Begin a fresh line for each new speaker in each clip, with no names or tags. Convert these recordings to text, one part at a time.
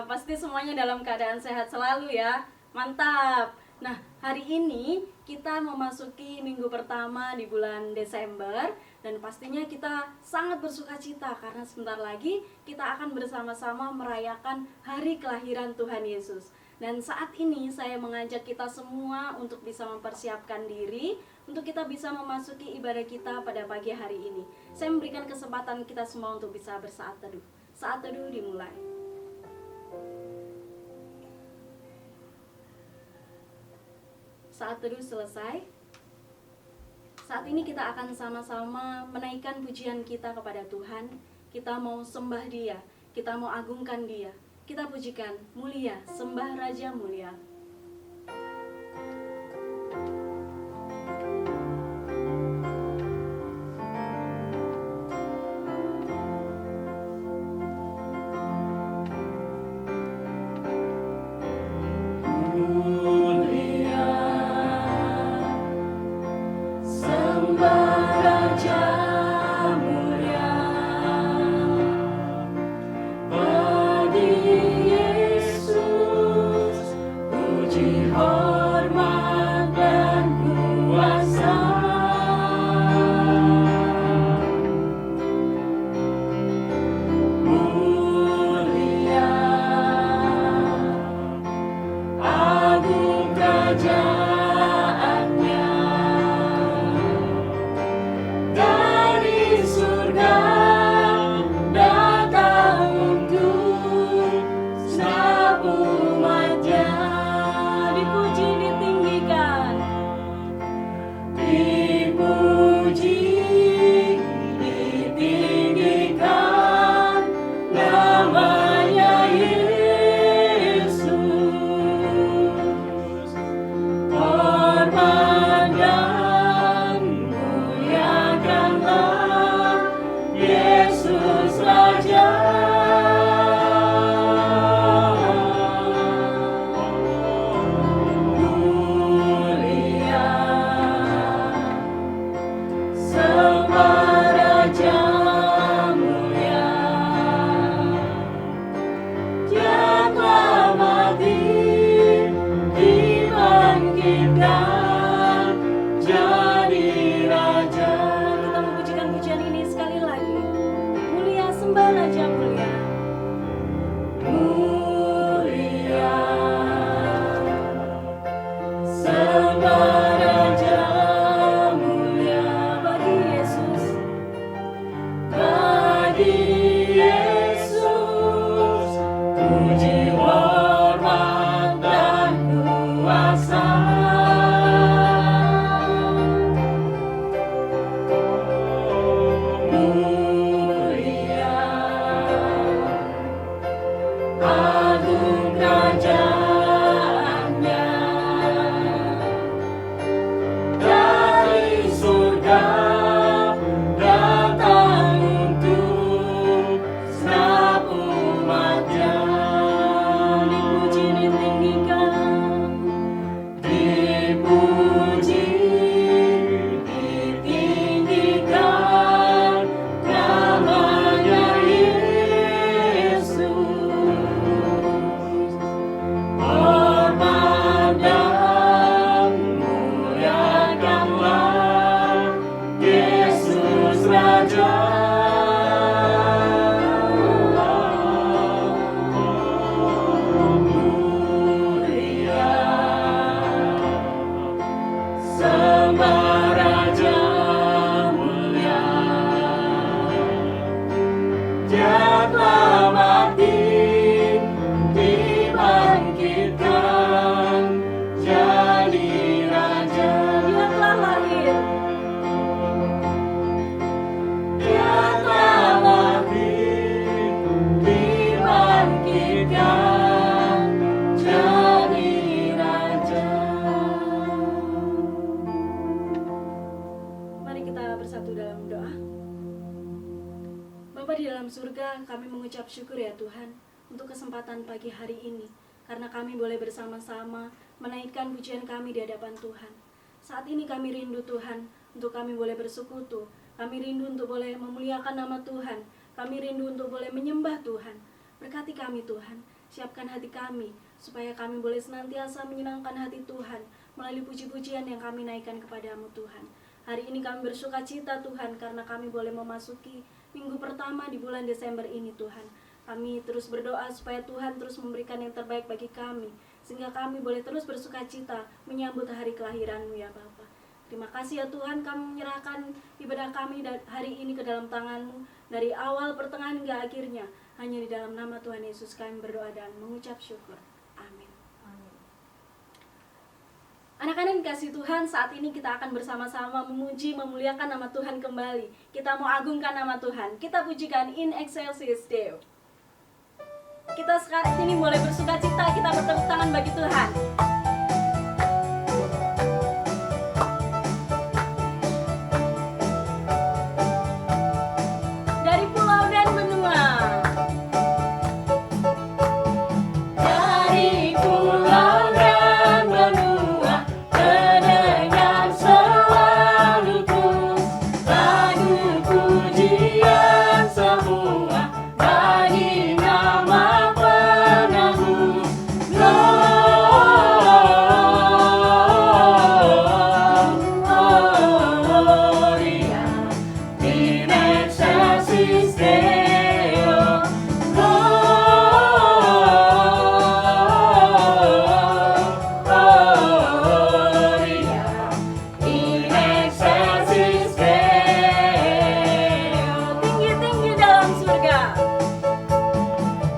pasti semuanya dalam keadaan sehat selalu ya. Mantap. Nah, hari ini kita memasuki minggu pertama di bulan Desember. Dan pastinya kita sangat bersuka cita karena sebentar lagi kita akan bersama-sama merayakan hari kelahiran Tuhan Yesus. Dan saat ini saya mengajak kita semua untuk bisa mempersiapkan diri untuk kita bisa memasuki ibadah kita pada pagi hari ini. Saya memberikan kesempatan kita semua untuk bisa bersaat teduh. Saat teduh dimulai. Saat teduh selesai. Saat ini kita akan sama-sama menaikkan pujian kita kepada Tuhan. Kita mau sembah Dia, kita mau agungkan Dia. Kita pujikan, mulia, sembah Raja mulia. Kami mengucap syukur ya Tuhan untuk kesempatan pagi hari ini, karena kami boleh bersama-sama menaikkan pujian kami di hadapan Tuhan. Saat ini kami rindu Tuhan untuk kami boleh bersekutu, kami rindu untuk boleh memuliakan nama Tuhan, kami rindu untuk boleh menyembah Tuhan. Berkati kami Tuhan, siapkan hati kami, supaya kami boleh senantiasa menyenangkan hati Tuhan melalui puji-pujian yang kami naikkan kepadamu Tuhan. Hari ini kami bersuka cita Tuhan, karena kami boleh memasuki minggu pertama di bulan Desember ini Tuhan. Kami terus berdoa supaya Tuhan terus memberikan yang terbaik bagi kami, sehingga kami boleh terus bersuka cita menyambut hari kelahiran-Mu ya Bapa. Terima kasih ya Tuhan, kami menyerahkan ibadah kami hari ini ke dalam tangan-Mu, dari awal, pertengahan hingga akhirnya. Hanya di dalam nama Tuhan Yesus kami berdoa dan mengucap syukur. Amin. Anak-anak yang dikasihi Tuhan, saat ini kita akan bersama-sama memuji, memuliakan nama Tuhan kembali. Kita mau agungkan nama Tuhan. Kita pujikan In Excelsis Deo. Kita sekarang ini mulai bersuka cita, kita bertepuk tangan bagi Tuhan. Dari pulau dan benua,
Dari pulau dan benua, terdengar selalu terus lagu pujian semua bagi nama penebus. Gloria in excelsis Deo. Gloria in excelsis Deo.
tinggi-tinggi dalam surga.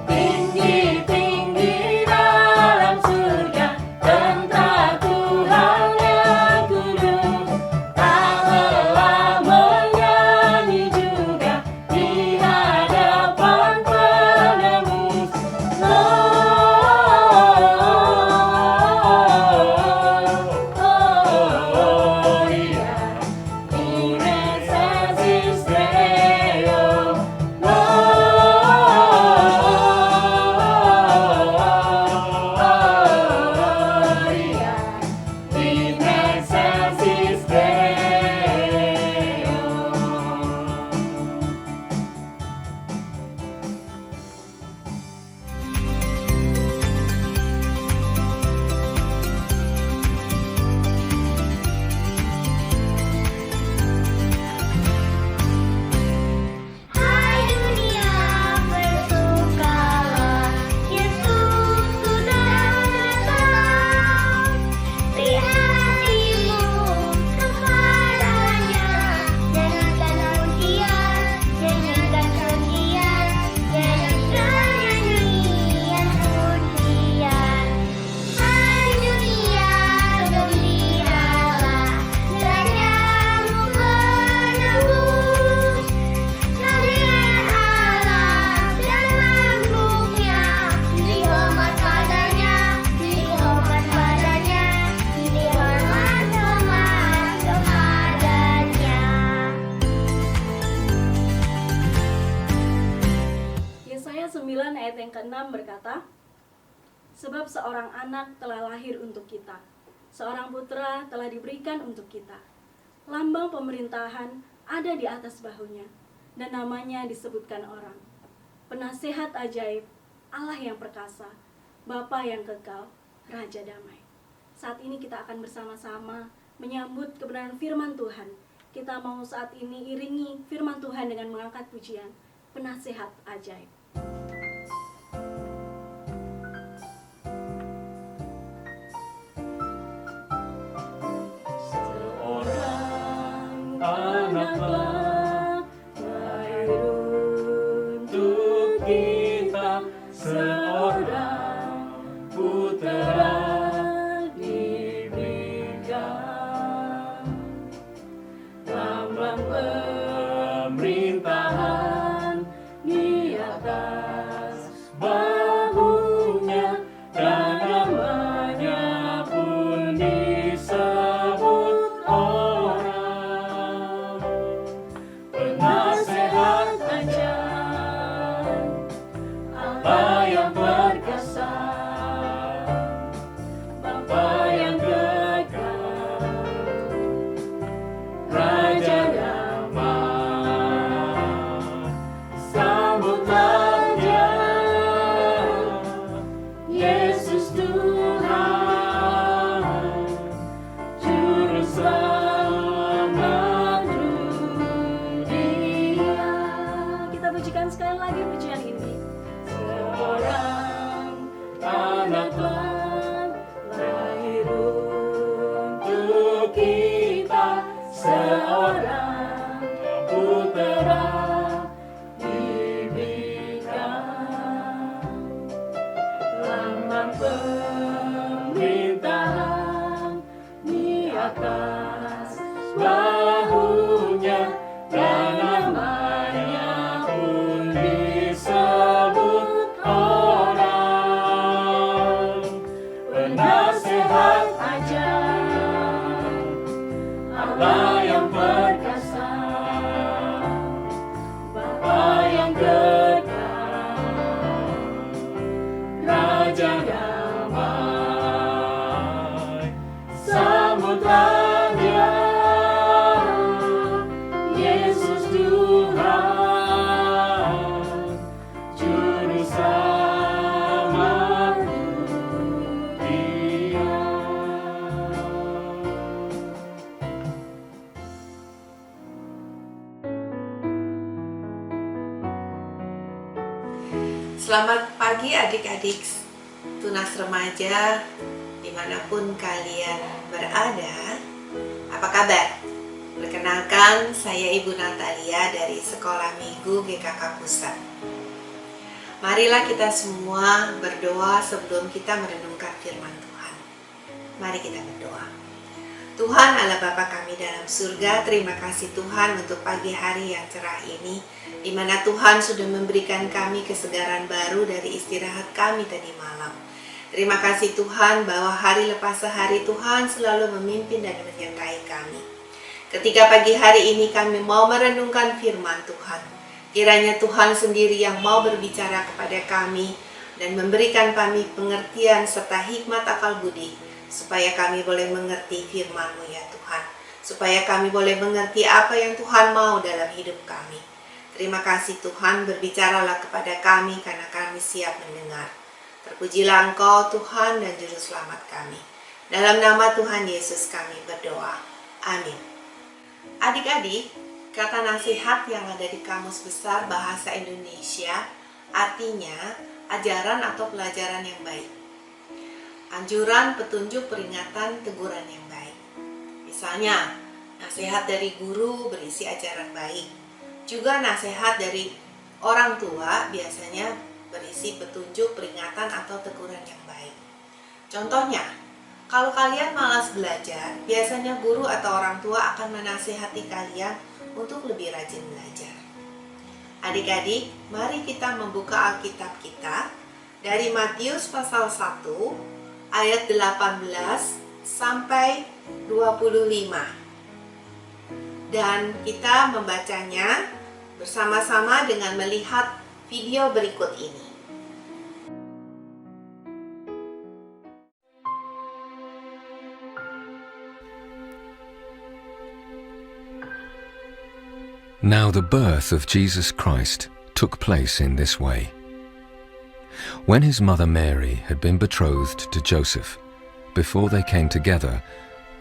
Tinggi-tinggi dalam surga, tentara Tuhan yang kudus, tak lelah menyanyi juga di hadapan penebus. Gloria in excelsis Deo. Gloria in excelsis Deo.
Hai dunia bersukalah, Yesus sudah datang. Beri hatimu kepadanya, jangankan pujian, jangankan kemuliaan, jangankan nyanyian pujian. Hai dunia gembiralah, Rajamu penebus. Kalian Allah dan makhluknya, dihormat padanya, dihormat padanya, dihormat kepadanya.
Yesaya 9 ayat yang ke-6 berkata, sebab seorang anak telah lahir untuk kita, seorang putra telah diberikan untuk kita. Lambang pemerintahan ada di atas bahunya, dan namanya disebutkan orang. Penasehat ajaib, Allah yang perkasa, Bapa yang kekal, Raja damai. Saat ini kita akan bersama-sama menyambut kebenaran firman Tuhan. Kita mau saat ini iringi firman Tuhan dengan mengangkat pujian, Penasehat ajaib.
Seorang anaklah lahir untuk kita, seorang putra diberikan. Lambang pemerintahan di atas pemerintahan di atas bahunya, dan namanya pun disebut orang penasehat ajar, Allah yang perkasa, Bapa yang kekal, Raja damai. Sambutlah Dia, Yesus Tuhan, Juru Selamat dunia.
Selamat pagi adik-adik tunas remaja dimanapun kalian berada. Apa kabar? Perkenalkan, saya Ibu Natalia dari Sekolah Minggu GKK Pusat. Marilah kita semua berdoa sebelum kita merenungkan firman Tuhan. Mari kita berdoa. Tuhan Allah Bapa kami dalam surga, terima kasih Tuhan untuk pagi hari yang cerah ini, di mana Tuhan sudah memberikan kami kesegaran baru dari istirahat kami tadi malam. Terima kasih Tuhan bahwa hari lepas sehari Tuhan selalu memimpin dan menyertai kami. Ketika pagi hari ini kami mau merenungkan firman Tuhan, kiranya Tuhan sendiri yang mau berbicara kepada kami dan memberikan kami pengertian serta hikmat akal budi, supaya kami boleh mengerti firman-Mu ya Tuhan, supaya kami boleh mengerti apa yang Tuhan mau dalam hidup kami. Terima kasih Tuhan, berbicaralah kepada kami karena kami siap mendengar. Terpujilah Engkau Tuhan dan Juru Selamat kami. Dalam nama Tuhan Yesus kami berdoa. Amin. Adik-adik, kata nasihat yang ada di Kamus Besar Bahasa Indonesia artinya ajaran atau pelajaran yang baik. Anjuran, petunjuk, peringatan, teguran yang baik. Misalnya, nasihat dari guru berisi ajaran baik. Juga nasihat dari orang tua biasanya berisi petunjuk, peringatan, atau teguran yang baik. Contohnya, kalau kalian malas belajar, biasanya guru atau orang tua akan menasihati kalian untuk lebih rajin belajar. Adik-adik, mari kita membuka Alkitab kita dari Matius pasal 1 ayat 18 sampai 25. Dan kita membacanya bersama-sama dengan melihat video berikut ini.
Now the birth of Jesus Christ took place in this way. When his mother Mary had been betrothed to Joseph, before they came together,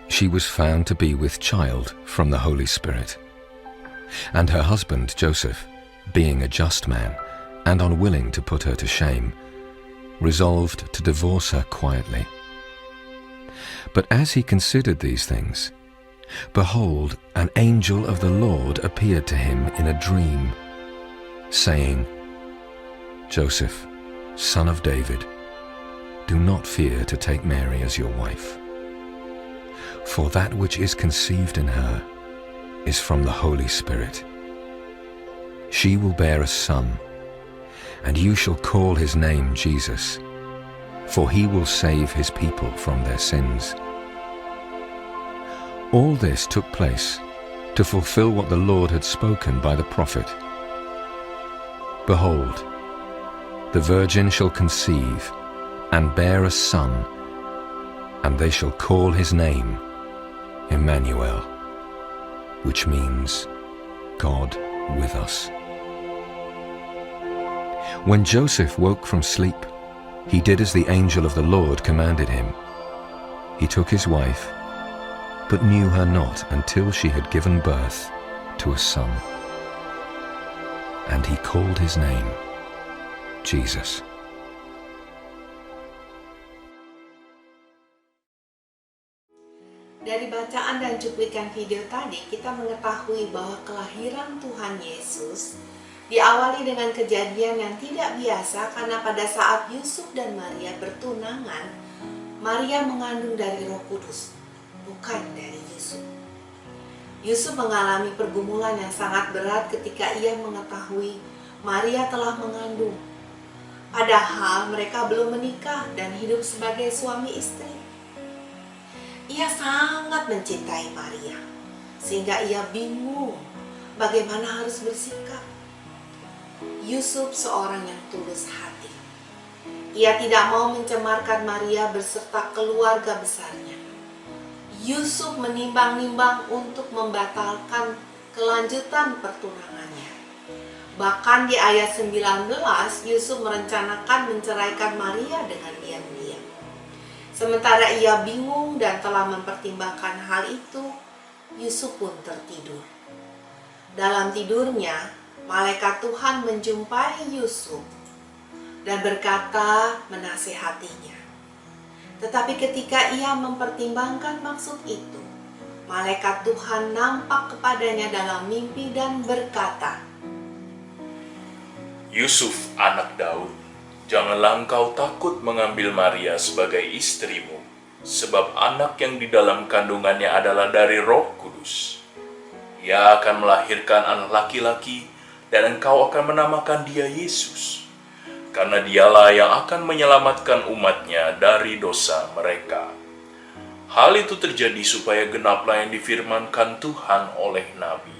she was found to be with child from the Holy Spirit. And her husband Joseph, being a just man and unwilling to put her to shame, resolved to divorce her quietly. But as he considered these things, behold, an angel of the Lord appeared to him in a dream, saying, Joseph, son of David, do not fear to take Mary as your wife. For that which is conceived in her is from the Holy Spirit. She will bear a son, and you shall call his name Jesus, for he will save his people from their sins. All this took place to fulfill what the Lord had spoken by the prophet. Behold, the virgin shall conceive and bear a son, and they shall call his name Emmanuel, which means God with us. When Joseph woke from sleep, he did as the angel of the Lord commanded him. He took his wife, but knew her not until she had given birth to a son. And he called his name Jesus.
Dari bacaan dan cuplikan video tadi, kita mengetahui bahwa kelahiran Tuhan Yesus Diawali dengan kejadian yang tidak biasa karena pada saat Yusuf dan Maria bertunangan, Maria mengandung dari Roh Kudus, bukan dari Yusuf. Yusuf mengalami pergumulan yang sangat berat ketika ia mengetahui Maria telah mengandung. Padahal mereka belum menikah dan hidup sebagai suami istri. Ia sangat mencintai Maria, sehingga ia bingung bagaimana harus bersikap. Yusuf seorang yang tulus hati. Ia tidak mau mencemarkan Maria beserta keluarga besarnya. Yusuf menimbang-nimbang untuk membatalkan kelanjutan pertunangannya. Bahkan di ayat 19, Yusuf merencanakan menceraikan Maria dengan diam-diam. Sementara ia bingung dan telah mempertimbangkan hal itu, Yusuf pun tertidur. Dalam tidurnya, malaikat Tuhan menjumpai Yusuf dan berkata menasihatinya. Tetapi ketika ia mempertimbangkan maksud itu, malaikat Tuhan nampak kepadanya dalam mimpi dan berkata,
Yusuf, anak Daud, janganlah engkau takut mengambil Maria sebagai istrimu, sebab anak yang di dalam kandungannya adalah dari Roh Kudus. Ia akan melahirkan anak laki-laki, dan engkau akan menamakan dia Yesus, karena dialah yang akan menyelamatkan umatnya dari dosa mereka. Hal itu terjadi supaya genaplah yang difirmankan Tuhan oleh Nabi.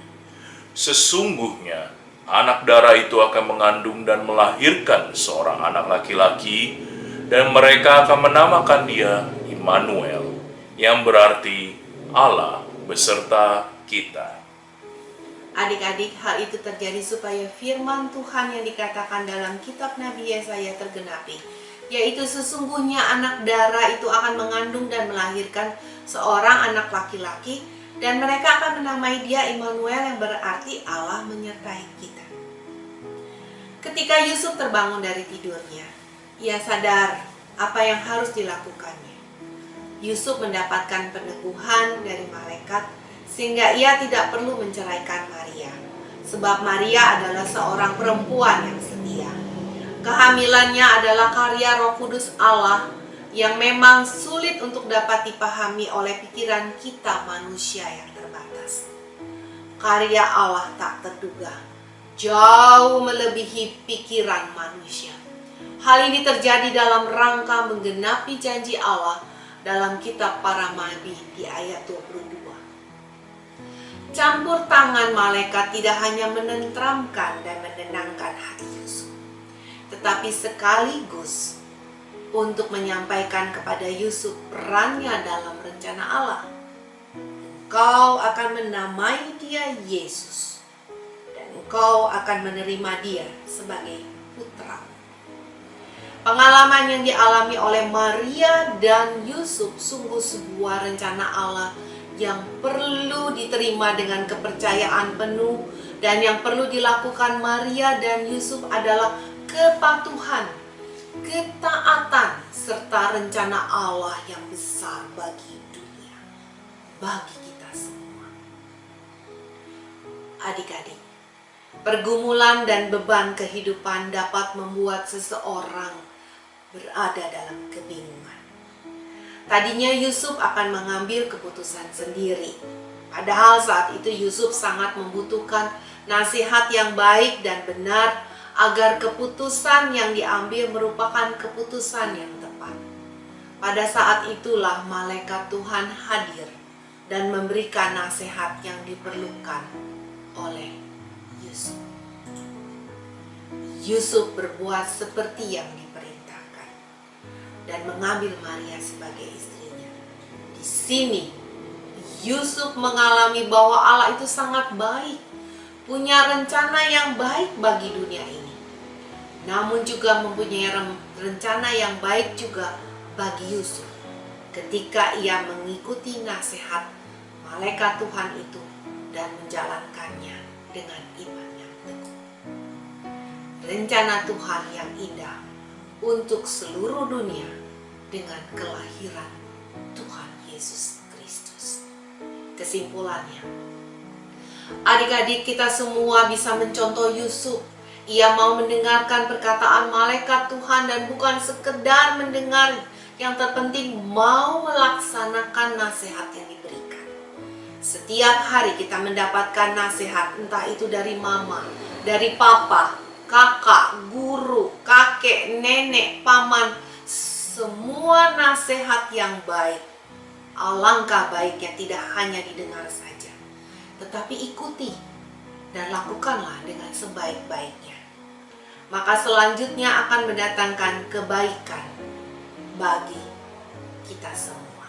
Sesungguhnya, anak darah itu akan mengandung dan melahirkan seorang anak laki-laki, dan mereka akan menamakan dia Immanuel, yang berarti Allah beserta kita.
Adik-adik, hal itu terjadi supaya firman Tuhan yang dikatakan dalam kitab Nabi Yesaya tergenapi, yaitu sesungguhnya anak darah itu akan mengandung dan melahirkan seorang anak laki-laki, dan mereka akan menamai dia Immanuel, yang berarti Allah menyertai kita. Ketika Yusuf terbangun dari tidurnya, ia sadar apa yang harus dilakukannya. Yusuf mendapatkan peneguhan dari malaikat sehingga ia tidak perlu menceraikan Maria, sebab Maria adalah seorang perempuan yang setia. Kehamilannya adalah karya Roh Kudus Allah yang memang sulit untuk dapat dipahami oleh pikiran kita manusia yang terbatas. Karya Allah tak terduga, jauh melebihi pikiran manusia. Hal ini terjadi dalam rangka menggenapi janji Allah dalam kitab para nabi di ayat 22. Campur tangan malaikat tidak hanya menenteramkan dan menenangkan hati Yusuf, tetapi sekaligus untuk menyampaikan kepada Yusuf perannya dalam rencana Allah. Engkau akan menamai dia Yesus, dan engkau akan menerima dia sebagai putra. Pengalaman yang dialami oleh Maria dan Yusuf sungguh sebuah rencana Allah yang perlu diterima dengan kepercayaan penuh, dan yang perlu dilakukan Maria dan Yusuf adalah kepatuhan, ketaatan, serta rencana Allah yang besar bagi dunia, bagi kita semua. Adik-adik, pergumulan dan beban kehidupan dapat membuat seseorang berada dalam kebingungan. Tadinya Yusuf akan mengambil keputusan sendiri. Padahal saat itu Yusuf sangat membutuhkan nasihat yang baik dan benar agar keputusan yang diambil merupakan keputusan yang tepat. Pada saat itulah malaikat Tuhan hadir dan memberikan nasihat yang diperlukan oleh Yusuf. Yusuf berbuat seperti yang diperintahkan dan mengambil Maria sebagai istrinya. Di sini Yusuf mengalami bahwa Allah itu sangat baik, punya rencana yang baik bagi dunia ini, namun juga mempunyai rencana yang baik juga bagi Yusuf ketika ia mengikuti nasihat malaikat Tuhan itu dan menjalankannya dengan iman yang teguh. Rencana Tuhan yang indah untuk seluruh dunia dengan kelahiran Tuhan Yesus Kristus. Kesimpulannya, adik-adik, kita semua bisa mencontoh Yusuf Ia mau mendengarkan perkataan malaikat Tuhan dan bukan sekedar mendengar, yang terpenting mau melaksanakan nasihat yang diberikan. Setiap hari kita mendapatkan nasihat, entah itu dari mama, dari papa, kakak, guru, kakek, nenek, paman, semua nasihat yang baik. Alangkah baiknya tidak hanya didengar saja, tetapi ikuti dan lakukanlah dengan sebaik-baiknya. Maka selanjutnya akan mendatangkan kebaikan bagi kita semua.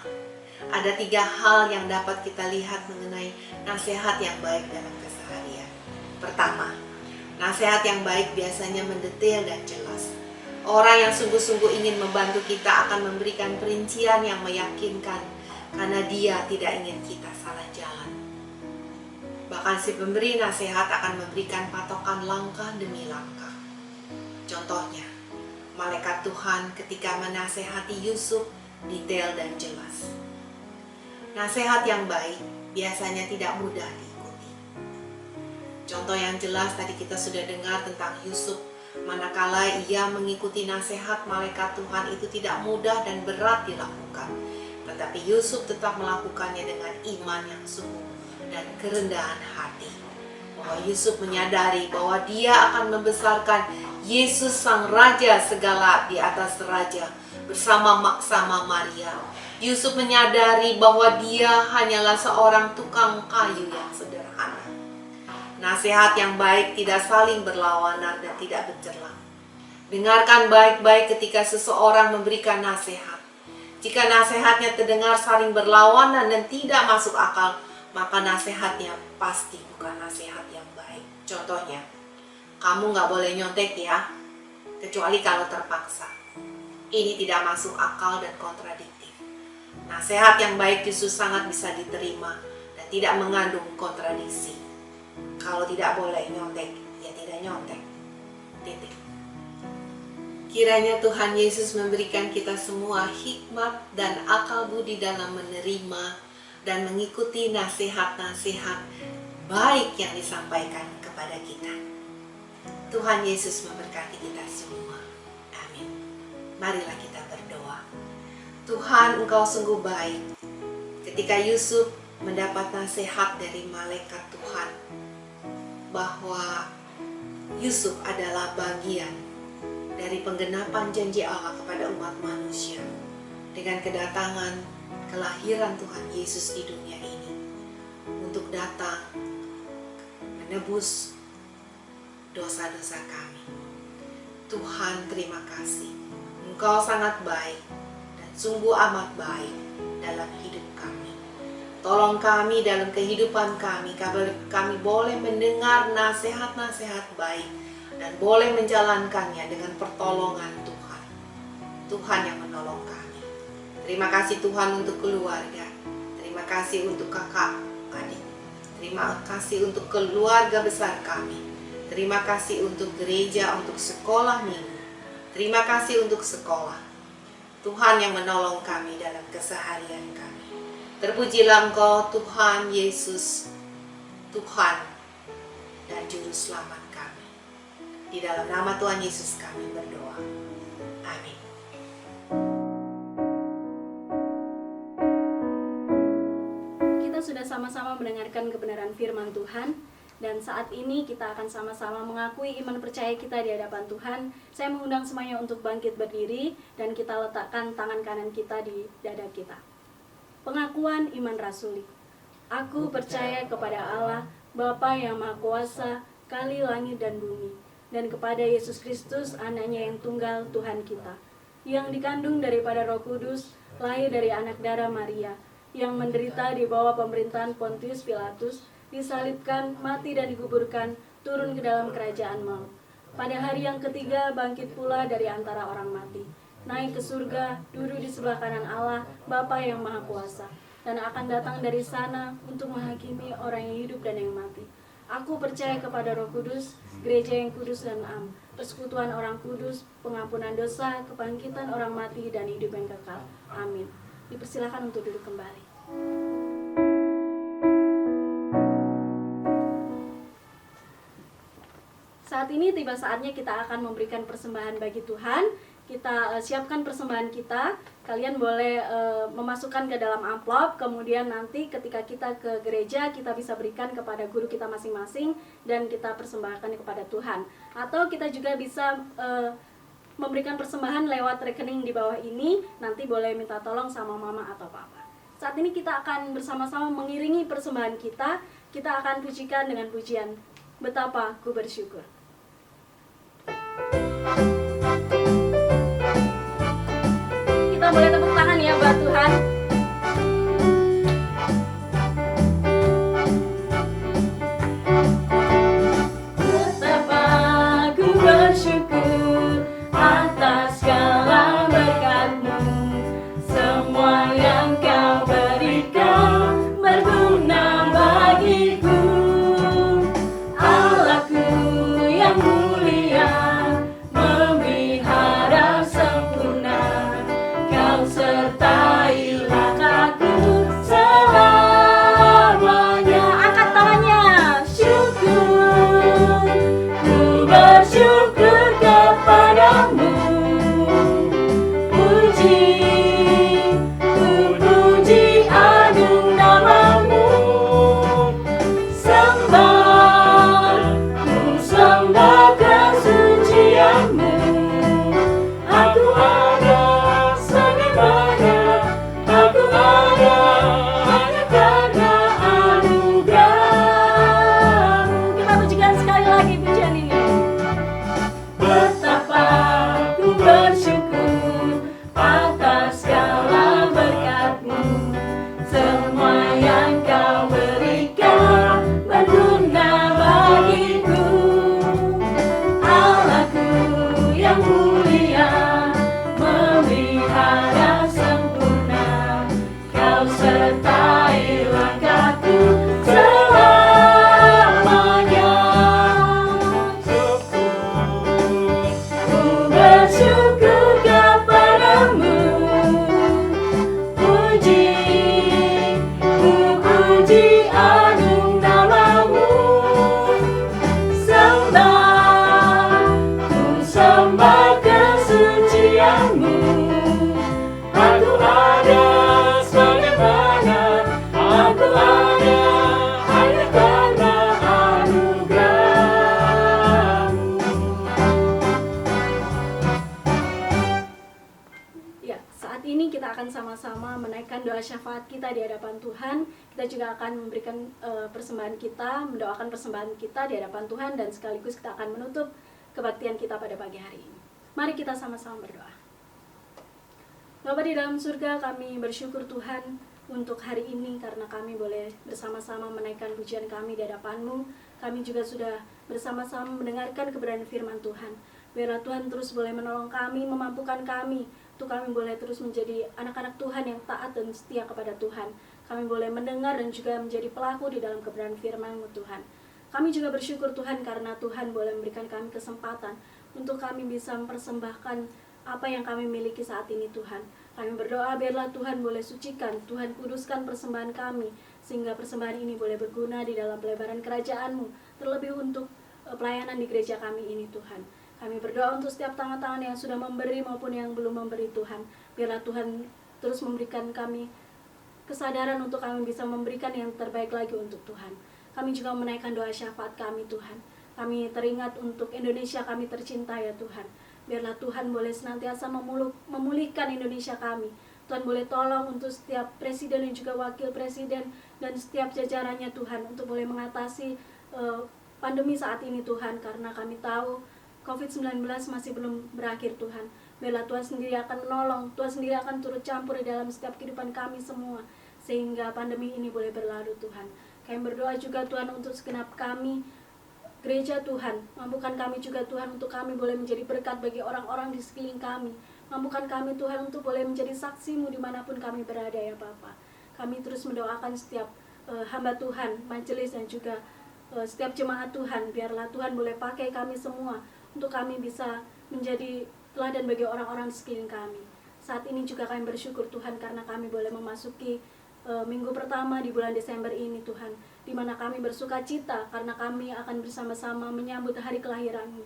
Ada 3 hal yang dapat kita lihat mengenai nasihat yang baik dalam keseharian. Pertama, nasihat yang baik biasanya mendetail dan jelas. Orang yang sungguh-sungguh ingin membantu kita akan memberikan perincian yang meyakinkan, karena dia tidak ingin kita salah jalan. Bahkan si pemberi nasihat akan memberikan patokan langkah demi langkah. Contohnya, malaikat Tuhan ketika menasehati Yusuf detail dan jelas. Nasihat yang baik biasanya tidak mudah diikuti. Contoh yang jelas tadi kita sudah dengar tentang Yusuf. Manakala ia mengikuti nasihat malaikat Tuhan itu tidak mudah dan berat dilakukan. Tetapi Yusuf tetap melakukannya dengan iman yang sungguh dan kerendahan hati. Bahwa Yusuf menyadari bahwa dia akan membesarkan Yesus sang Raja segala di atas raja bersama Maria. Yusuf menyadari bahwa dia hanyalah seorang tukang kayu yang sederhana. Nasihat yang baik tidak saling berlawanan dan tidak bercelah. Dengarkan baik-baik ketika seseorang memberikan nasihat. Jika nasihatnya terdengar saling berlawanan dan tidak masuk akal, maka nasihatnya pasti bukan nasihat yang baik. Contohnya, kamu nggak boleh nyontek ya, kecuali kalau terpaksa. Ini tidak masuk akal dan kontradiktif. Nasihat yang baik justru sangat bisa diterima dan tidak mengandung kontradiksi. Kalau tidak boleh nyontek, ya tidak nyontek. Titik. Kiranya Tuhan Yesus memberikan kita semua hikmat dan akal budi dalam menerima dan mengikuti nasihat-nasihat baik yang disampaikan kepada kita. Tuhan Yesus memberkati kita semua. Amin. Marilah kita berdoa. Tuhan, Engkau sungguh baik. Ketika Yusuf mendapat nasihat dari malaikat Tuhan bahwa Yusuf adalah bagian dari penggenapan janji Allah kepada umat manusia dengan kedatangan kelahiran Tuhan Yesus di dunia ini untuk datang menebus dosa-dosa kami. Tuhan, terima kasih. Engkau sangat baik dan sungguh amat baik dalam hidup kami. Tolong kami dalam kehidupan kami boleh mendengar nasihat-nasihat baik dan boleh menjalankannya dengan pertolongan Tuhan. Tuhan yang menolong kami. Terima kasih Tuhan untuk keluarga. Terima kasih untuk kakak adik. Terima kasih untuk keluarga besar kami. Terima kasih untuk gereja, untuk sekolah minggu. Terima kasih untuk sekolah. Tuhan yang menolong kami dalam keseharian kami. Terpujilah Engkau Tuhan Yesus, Tuhan dan Juru Selamat kami. Di dalam nama Tuhan Yesus kami berdoa. Amin.
Kita sudah sama-sama mendengarkan kebenaran firman Tuhan. Dan saat ini kita akan sama-sama mengakui iman percaya kita di hadapan Tuhan. Saya mengundang semuanya untuk bangkit berdiri dan kita letakkan tangan kanan kita di dada kita. Pengakuan iman rasuli. Aku percaya kepada Allah, Bapa yang Maha Kuasa, Kali langit dan bumi, dan kepada Yesus Kristus, Anaknya yang tunggal Tuhan kita, yang dikandung daripada Roh Kudus, lahir dari anak darah Maria, yang menderita di bawah pemerintahan Pontius Pilatus, disalibkan, mati dan dikuburkan, turun ke dalam kerajaan maut. Pada hari yang ketiga bangkit pula dari antara orang mati, naik ke surga, duduk di sebelah kanan Allah, Bapa yang Maha Kuasa, dan akan datang dari sana untuk menghakimi orang yang hidup dan yang mati. Aku percaya kepada Roh Kudus, gereja yang kudus dan am, persekutuan orang kudus, pengampunan dosa, kebangkitan orang mati, dan hidup yang kekal. Amin. Dipersilakan untuk duduk kembali. saat ini tiba saatnya kita akan memberikan persembahan bagi Tuhan. Kita siapkan persembahan kita. Kalian boleh memasukkan ke dalam amplop. Kemudian nanti ketika kita ke gereja, kita bisa berikan kepada guru kita masing-masing dan kita persembahkan kepada Tuhan. Atau kita juga bisa memberikan persembahan lewat rekening di bawah ini. Nanti boleh minta tolong sama mama atau papa. Saat ini kita akan bersama-sama mengiringi persembahan kita. Kita akan pujikan dengan pujian Betapa Ku Bersyukur. Kita boleh tepuk tangan ya buat Tuhan. Betapa ku bersyukur atas segala berkat-Mu. Semua yang Kau berikan berguna bagiku. Allahku yang mulia, memelihara sempurna. Kau sertai langkahku selamanya. Angkat tangannya. Syukur, ku bersyukur kepadamu. Puji, ku puji agung namamu. Sembah, ku sembah kesucianmu. Aku ada sebagaimana aku ada hanya karena anugerah-Mu. Kita pujikan sekali lagi pujian ini. Betapa ku bersyukur atas segala berkat-Mu. Semua yang Kau berikan berguna bagiku. Allahku yang mulia, memelihara sempurna. Kau sertai langkahku selamanya. Ku bersyukur kepadamu. Puji, ku puji agung namamu. Sembah, ku sembah kesucianmu. Aku ada sebagaimana aku ada hanya karena anugerah-Mu. Ya, saat ini kita akan sama-sama menaikkan doa syafaat kita di hadapan Tuhan. Kita juga akan memberikan persembahan kita, mendoakan persembahan kita di hadapan Tuhan, dan sekaligus kita akan menutup kebaktian kita pada pagi hari ini. Mari kita sama-sama berdoa. Bapa di dalam surga, kami bersyukur Tuhan untuk hari ini karena kami boleh bersama-sama menaikkan pujian kami di hadapan-Mu. Kami juga sudah bersama-sama mendengarkan kebenaran firman Tuhan. Biarlah Tuhan terus boleh menolong kami, memampukan kami untuk kami boleh terus menjadi anak-anak Tuhan yang taat dan setia kepada Tuhan. Kami boleh mendengar dan juga menjadi pelaku di dalam kebenaran firman-Mu Tuhan. Kami juga bersyukur Tuhan karena Tuhan boleh memberikan kami kesempatan untuk kami bisa mempersembahkan apa yang kami miliki saat ini Tuhan. Kami berdoa biarlah Tuhan boleh sucikan, Tuhan kuduskan persembahan kami, sehingga persembahan ini boleh berguna di dalam pelebaran kerajaan-Mu, terlebih untuk pelayanan di gereja kami ini Tuhan. Kami berdoa untuk setiap tangan-tangan yang sudah memberi maupun yang belum memberi Tuhan. Biarlah Tuhan terus memberikan kami kesadaran untuk kami bisa memberikan yang terbaik lagi untuk Tuhan. Kami juga menaikkan doa syafaat kami Tuhan. Kami teringat untuk Indonesia kami tercinta ya Tuhan. Biarlah Tuhan boleh senantiasa memulihkan Indonesia kami. Tuhan boleh tolong untuk setiap presiden dan juga wakil presiden dan setiap jajarannya Tuhan untuk boleh mengatasi pandemi saat ini Tuhan. Karena kami tahu COVID-19 masih belum berakhir Tuhan. Biarlah Tuhan sendiri akan menolong, Tuhan sendiri akan turut campur di dalam setiap kehidupan kami semua, sehingga pandemi ini boleh berlalu Tuhan. Kami berdoa juga Tuhan untuk segenap kami, gereja Tuhan. Mampukan kami juga Tuhan untuk kami boleh menjadi berkat bagi orang-orang di sekeliling kami. Mampukan kami Tuhan untuk boleh menjadi saksi-Mu dimanapun kami berada ya Bapa. Kami terus mendoakan setiap hamba Tuhan, majelis dan juga setiap jemaat Tuhan. Biarlah Tuhan boleh pakai kami semua untuk kami bisa menjadi teladan bagi orang-orang di sekeliling kami. Saat ini juga kami bersyukur Tuhan karena kami boleh memasuki minggu pertama di bulan Desember ini Tuhan, di mana kami bersuka cita karena kami akan bersama-sama menyambut hari kelahiran-Mu.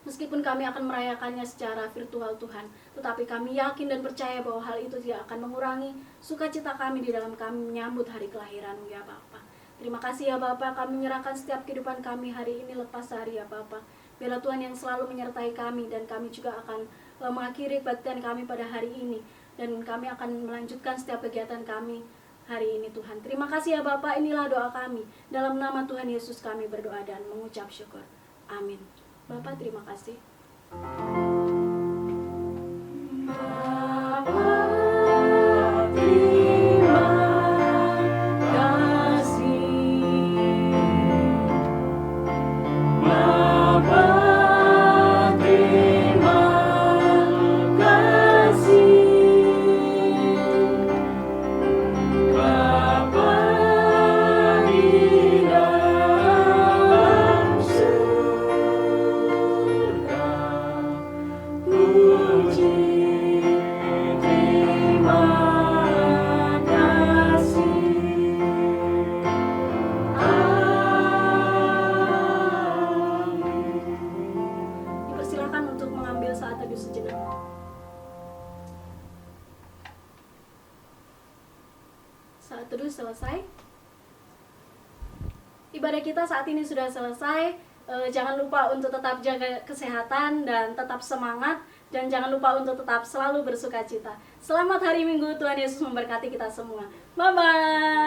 Meskipun kami akan merayakannya secara virtual Tuhan, tetapi kami yakin dan percaya bahwa hal itu tidak akan mengurangi sukacita kami di dalam kami menyambut hari kelahiran-Mu ya Bapa. Terima kasih ya Bapa, kami menyerahkan setiap kehidupan kami hari ini lepas hari ya Bapa. Biarlah Tuhan yang selalu menyertai kami, dan kami juga akan mengakhiri kebaktian kami pada hari ini, dan kami akan melanjutkan setiap kegiatan kami hari ini Tuhan. Terima kasih ya Bapa, inilah doa kami. Dalam nama Tuhan Yesus kami berdoa dan mengucap syukur. Amin. Bapa, terima kasih. Dipersilakan untuk mengambil saat teduh sejenak. Saat teduh selesai. Ibadah kita saat ini sudah selesai. Jangan lupa untuk tetap jaga kesehatan dan tetap semangat, dan jangan lupa untuk tetap selalu bersuka cita. Selamat hari Minggu, Tuhan Yesus memberkati kita semua. Bye bye.